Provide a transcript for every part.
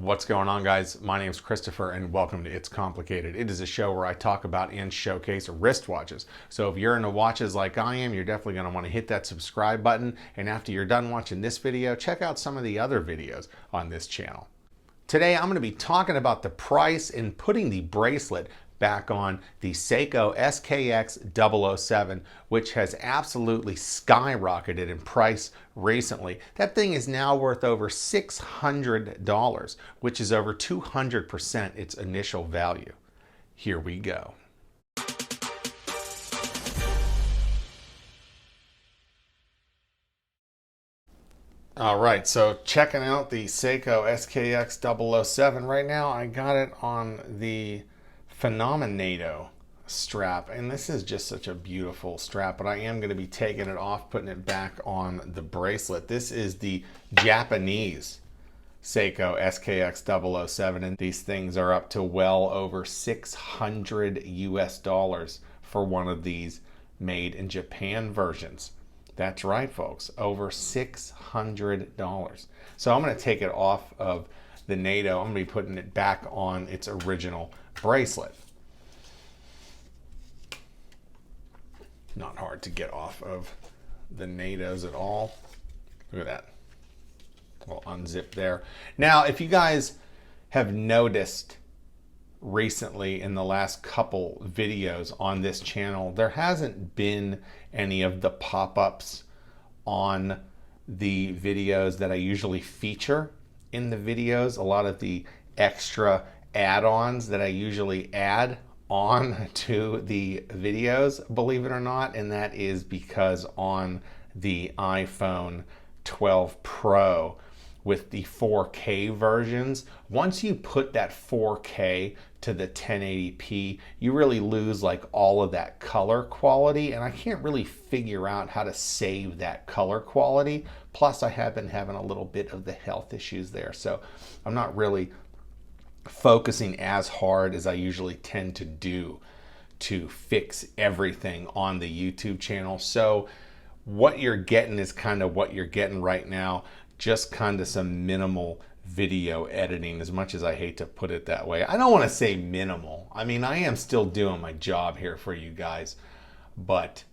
What's going on, guys? My name is Christopher and welcome to It's Complicated. It is a show where I talk about and showcase wristwatches. So if you're into watches like I am, you're definitely going to want to hit that subscribe button. And after you're done watching this video, check out some of the other videos on this channel. Today, I'm going to be talking about the price and putting the bracelet back on the Seiko SKX007, which has absolutely skyrocketed in price recently. That thing is now worth over $600, which is over 200% its initial value. Here we go. All right, so checking out the Seiko SKX007 right now. I got it on the Phenomenado strap, and this is just such a beautiful strap, but I am going to be taking it off, putting it back on the bracelet. This is the Japanese Seiko SKX007, and these things are up to well over $600 US for one of these made in Japan versions. That's right, folks, over $600. So I'm going to take it off of the NATO. I'm going to be putting it back on its original bracelet. Not hard to get off of the NATOs at all. Look at that. We'll unzip there. Now, if you guys have noticed recently in the last couple videos on this channel, there hasn't been any of the pop-ups on the videos that I usually feature in the videos. A lot of the extra add-ons that I usually add on to the videos, believe it or not, and that is because on the iPhone 12 Pro with the 4K versions, once you put that 4K to the 1080p, you really lose like all of that color quality, and I can't really figure out how to save that color quality. Plus, I have been having a little bit of the health issues there, so I'm not really focusing as hard as I usually tend to do to fix everything on the YouTube channel. So what you're getting is kind of what you're getting right now, just kind of some minimal video editing, as much as I hate to put it that way. I don't want to say minimal. I mean, I am still doing my job here for you guys, but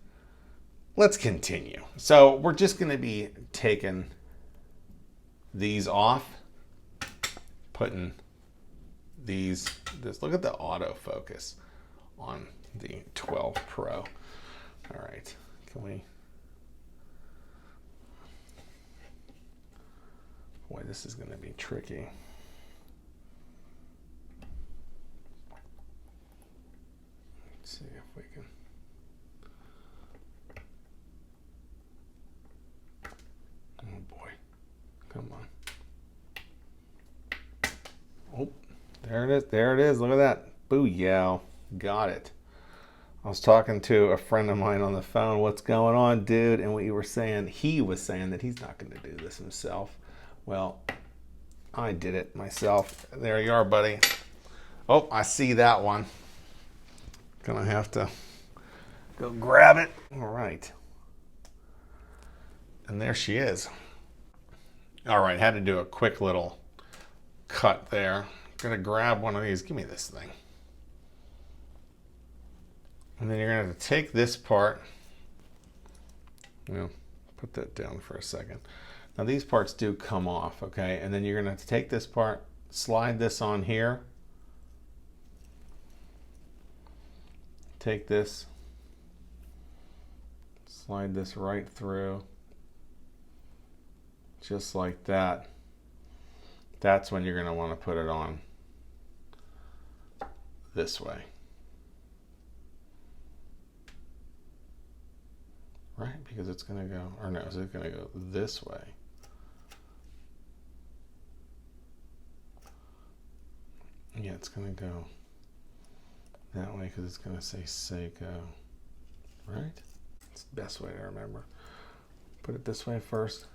let's continue. So we're just going to be taking these off, putting look at the autofocus on the 12 Pro. All right, can we? Boy, this is going to be tricky. Let's see if we can. Oh boy, come on. Oh. There it is. There it is. Look at that. Booyah. Got it. I was talking to a friend of mine on the phone. What's going on, dude? And he was saying that he's not going to do this himself. Well, I did it myself. There you are, buddy. Oh, I see that one. Gonna have to go grab it. All right. And there she is. All right. Had to do a quick little cut there. Gonna grab one of these. Give me this thing. And then you're gonna have to take this part. Put that down for a second. Now these parts do come off, okay? And then you're gonna have to take this part, slide this on here. Take this, slide this right through. Just like that. That's when you're gonna wanna put it on this way. Right? Because it's going to go, or no, is it going to go this way? Yeah, it's going to go that way because it's going to say Seiko. Right? It's the best way to remember. Put it this way first.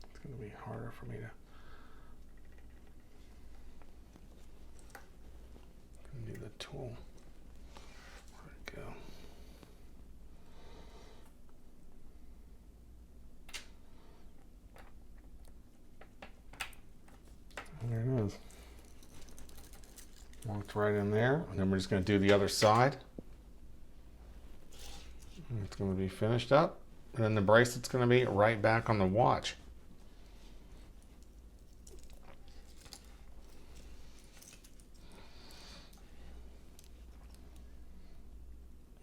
It's going to be harder for me to. Need the tool. Where'd it go? Walked right in there. And then we're just going to do the other side. It's going to be finished up. And then the bracelet's going to be right back on the watch.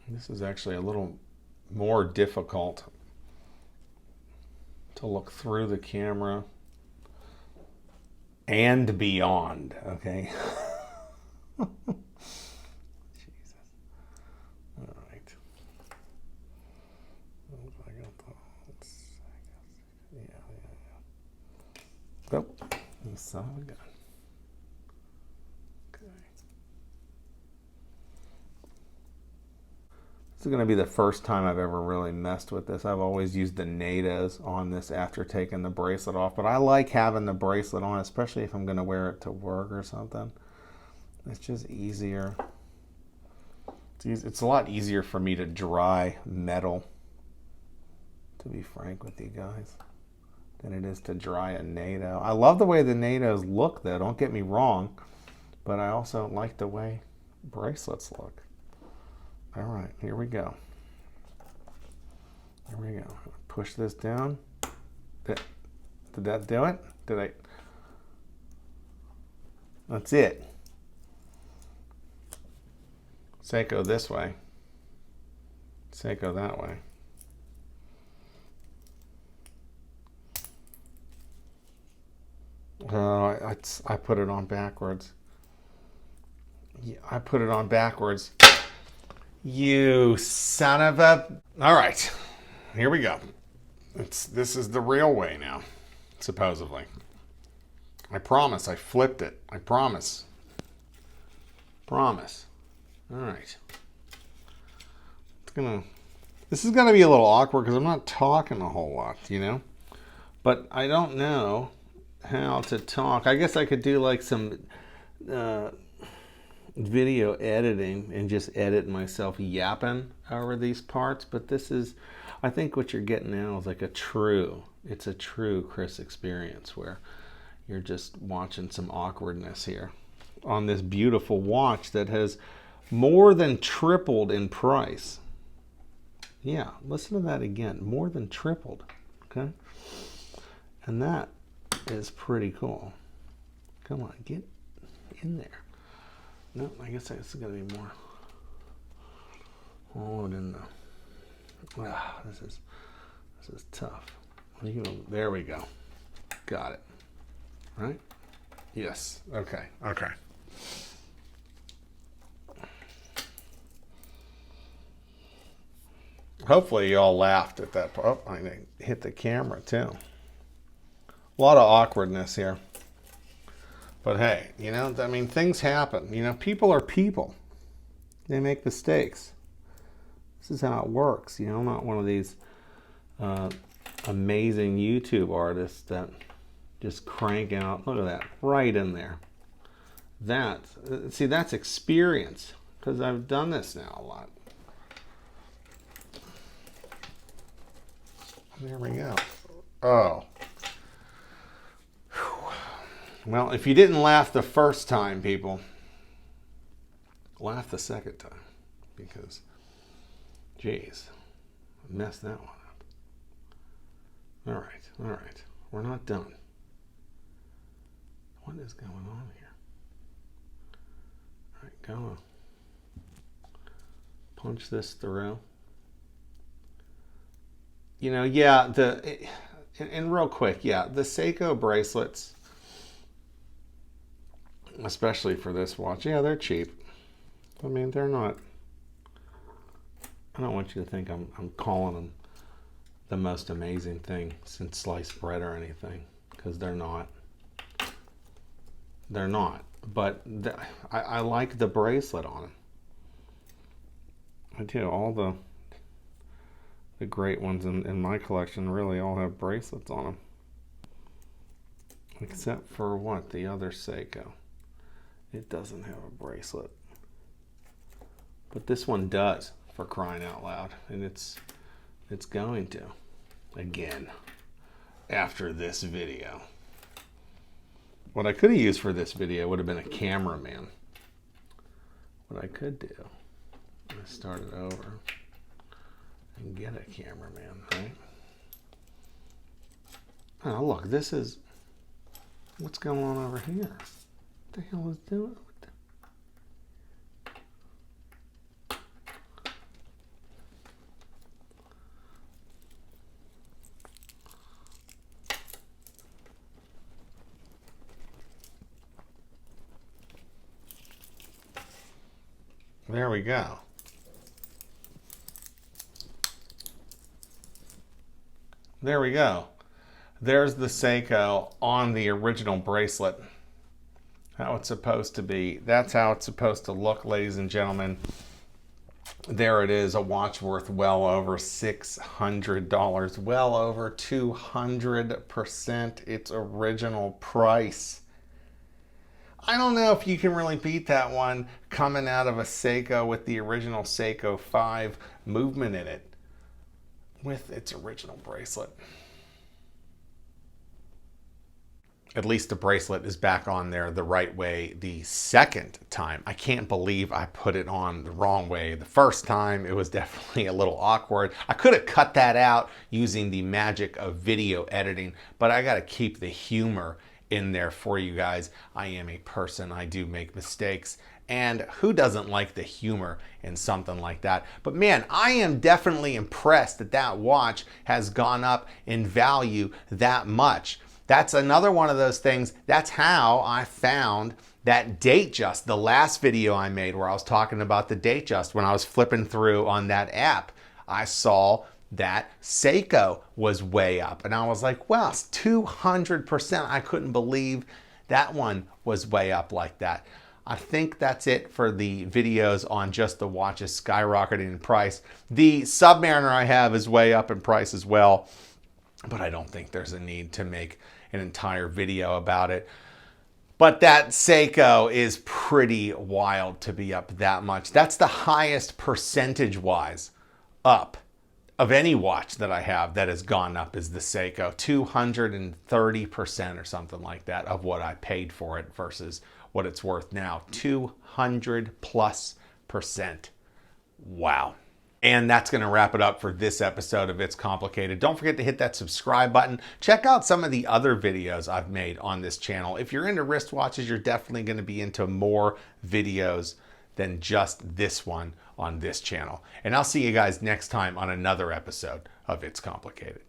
This is actually a little more difficult to look through the camera and beyond, okay? Jesus. All right. Oh, son of a gun. Okay. This is going to be the first time I've ever really messed with this. I've always used the NADAs on this after taking the bracelet off, but I like having the bracelet on, especially if I'm going to wear it to work or something. It's just easier. It's a lot easier for me to dry metal, to be frank with you guys, than it is to dry a NATO. I love the way the NATOs look, though, don't get me wrong, but I also like the way bracelets look. All right, here we go. Here we go. Push this down. Did that do it? Did I? That's it. Seiko this way. Seiko that way. I put it on backwards. Yeah, I put it on backwards. You son of a... All right, here we go. This is the real way now, supposedly. I promise, I flipped it. I promise. Promise. All right. This is gonna be a little awkward because I'm not talking a whole lot, you know? But I don't know how to talk. I guess I could do like some video editing and just edit myself yapping over these parts, but this is, I think what you're getting now is like it's a true Chris experience where you're just watching some awkwardness here on this beautiful watch that has more than tripled in price. Yeah, listen to that again, more than tripled, okay? And that is pretty cool. Come on, get in there. No, I guess it's gonna be more. Oh, it in the. This is tough. There we go. Got it. Right? Yes. Okay. Okay. Hopefully you all laughed at that part. Oh, I hit the camera too. A lot of awkwardness here. But hey, you know, I mean, things happen. You know, people are people. They make mistakes. This is how it works. You know, I'm not one of these amazing YouTube artists that just crank out. Look at that, right in there. See, that's experience, because I've done this now a lot. There we go. Oh. Well, if you didn't laugh the first time, people, laugh the second time, because, geez, I messed that one up. All right, we're not done. What is going on here? All right, go. Punch this through. You know, yeah, and real quick, yeah, the Seiko bracelets, especially for this watch, yeah, they're cheap. I mean, they're not, I don't want you to think I'm calling them the most amazing thing since sliced bread or anything, because they're not. They're not. But I like the bracelet on them. I do. All the great ones in my collection really all have bracelets on them. Except for what? The other Seiko. It doesn't have a bracelet. But this one does, for crying out loud. And it's going to. Again. After this video. What I could have used for this video would have been a cameraman. what I could do is start it over and get a cameraman, right? Oh, look, this is, what's going on over here? What the hell is doing? There we go. There we go. There's the Seiko on the original bracelet. How it's supposed to be. That's how it's supposed to look, ladies and gentlemen. There it is, a watch worth well over $600, well over 200% its original price. I don't know if you can really beat that one coming out of a Seiko with the original Seiko 5 movement in it with its original bracelet. At least the bracelet is back on there the right way the second time. I can't believe I put it on the wrong way the first time. It was definitely a little awkward. I could have cut that out using the magic of video editing, but I got to keep the humor in there for you guys. I am a person, I do make mistakes, and who doesn't like the humor in something like that? But man, I am definitely impressed that that watch has gone up in value that much. That's another one of those things. That's how I found that Datejust, the last video I made where I was talking about the Datejust. When I was flipping through on that app, I saw that Seiko was way up. And I was like, well, it's 200%. I couldn't believe that one was way up like that. I think that's it for the videos on just the watches skyrocketing in price. The Submariner I have is way up in price as well, but I don't think there's a need to make an entire video about it. But that Seiko is pretty wild to be up that much. That's the highest percentage-wise up of any watch that I have that has gone up is the Seiko. 230% or something like that of what I paid for it versus what it's worth now. 200+%. Wow. And that's going to wrap it up for this episode of It's Complicated. Don't forget to hit that subscribe button. Check out some of the other videos I've made on this channel. If you're into wristwatches, you're definitely going to be into more videos than just this one on this channel. And I'll see you guys next time on another episode of It's Complicated.